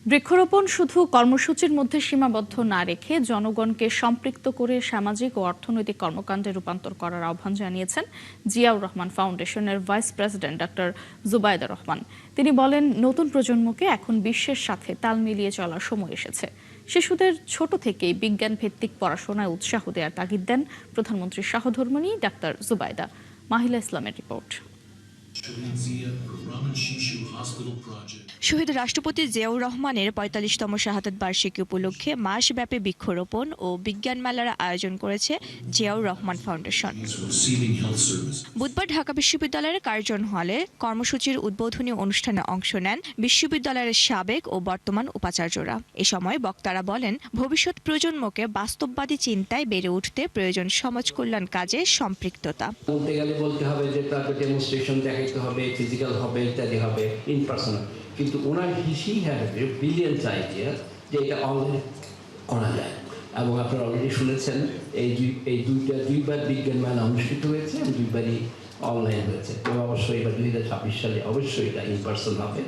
বৃক্ষরোপণ শুধু কর্মসূচির মধ্যে সীমাবদ্ধ না রেখে জনগণকে সম্পৃক্ত করে সামাজিক ও অর্থনৈতিক কর্মকাণ্ডে রূপান্তর করার আহ্বান জানিয়েছেন জিয়াউর রহমান ফাউন্ডেশনের vice president doctor Zubaida Rahman. তিনি বলেন, নতুন প্রজন্মকে এখন বিশ্বের সাথে তাল মিলিয়ে চলার সময় এসেছে। শিশুদের ছোট থেকেই বিজ্ঞান ভিত্তিক পড়াশোনায় উৎসাহ দেওয়ার তাগিদ দেন প্রধানমন্ত্রীর সহধর্মিণী ডক্টর জুবাইদা। মাহিলা ইসলামের রিপোর্ট। শহীদ রাষ্ট্রপতি জিয়াউর রহমানের ৪৫তম শাহাদাত বার্ষিকী উপলক্ষে মাসব্যাপী বৃক্ষরোপণ ও বিজ্ঞান মেলার আয়োজন করেছে জিয়াউর রহমান ফাউন্ডেশন। বুধবার ঢাকা বিশ্ববিদ্যালয়ের কার্জন হলে কর্মসূচির উদ্বোধনী অনুষ্ঠানে অংশ নেন বিশ্ববিদ্যালয়ের সাবেক ও বর্তমান উপাচার্যরা। এ সময় বক্তারা বলেন, ভবিষ্যৎ প্রজন্মকে বাস্তববাদী চিন্তায় বেড়ে উঠতে প্রয়োজন সমাজ কল্যাণ কাজে সম্পৃক্ততা। বলতে গেলে বলতে হবে যে তাদের ডেমনস্ট্রেশন দেখাইতে হবে, ফিজিক্যাল হবে, ইত্যাদি হবে, ইন পার্সোনাল। কিন্তু ওনার হিসি হ্যাভ এ ব্রিলিয়েন্ট আইডিয়া যে এটা অনলাইন করা যায়। এবং আপনারা অলরেডি শুনেছেন দুইবার বিজ্ঞান মেলা অনুষ্ঠিত হয়েছে এবং দুইবারই অনলাইন হয়েছে। এবং অবশ্যই এবার 2026 সালে অবশ্যই এটা ইন পার্সন হবে।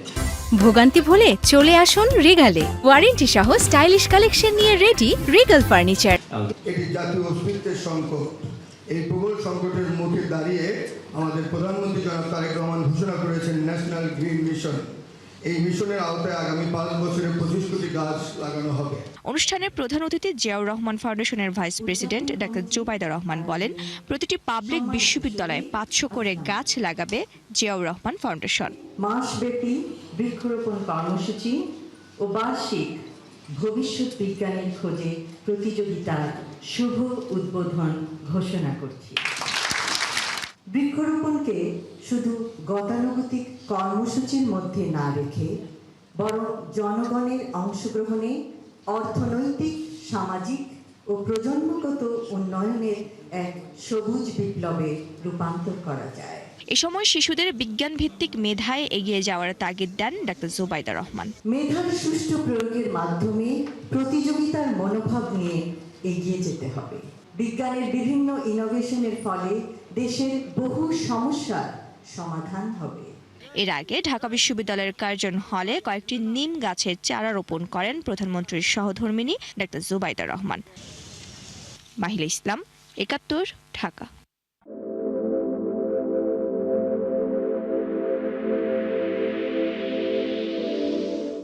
ভোগান্তি ভুলে চলে আসুন রিগালে। ওয়ারেন্টি সহ স্টাইলিশ কালেকশন নিয়ে রেডি রিগাল ফার্নিচার। এটি জাতীয় অস্তিত্বের সংকট। এই প্রবল সংকটের মুখে দাঁড়িয়ে আমাদের প্রধানমন্ত্রী জনাব তারেক রহমান ঘোষণা করেছেন ন্যাশনাল গ্রিন মিশন। এই মিশনের আওতায় আগামী 5 বছরে 25 কোটি গাছ লাগানো হবে। অনুষ্ঠানে প্রধান অতিথি জিয়াউর রহমান ফাউন্ডেশনের vice president doctor Zubaida Rahman বলেন, প্রতিটি পাবলিক বিশ্ববিদ্যালয়ে 500 করে গাছ লাগাবে জিয়াউর রহমান ফাউন্ডেশন। মাসব্যাপী বৃক্ষরোপণ কর্মসূচি ও বার্ষিক ভবিষ্যৎ বিজ্ঞানের খোঁজে প্রতিযোগিতার শুভ উদ্বোধন ঘোষণা করছি। বৃক্ষরোপণকে শুধু গতানুগতিক কর্মসূচির মধ্যে না রেখে বরং জনগণের অংশগ্রহণে অর্থনৈতিক, সামাজিক ও প্রজন্মগত উন্নয়নের এক সবুজ বিপ্লবে রূপান্তর করা যায়। এ সময় শিশুদের বিজ্ঞান ভিত্তিক মেধায় এগিয়ে যাওয়ার তাগিদ দেন ডক্টর জুবাইদা রহমান। মেধার সুষ্ঠু প্রয়োগের মাধ্যমে প্রতিযোগিতার মনোভাব নিয়ে এগিয়ে যেতে হবে। বিজ্ঞানের বিভিন্ন ইনোভেশনের ফলে দেশের বহু সমস্যার সমাধান হবে। এর আগে ঢাকা বিশ্ববিদ্যালয়ের কার্জন হলে কয়েকটি নিম গাছের চারা রোপণ করেন প্রধানমন্ত্রীর সহধর্মিণী ডক্টর জুবাইদা রহমান। মাহিলা ইসলাম, ৭১, ঢাকা।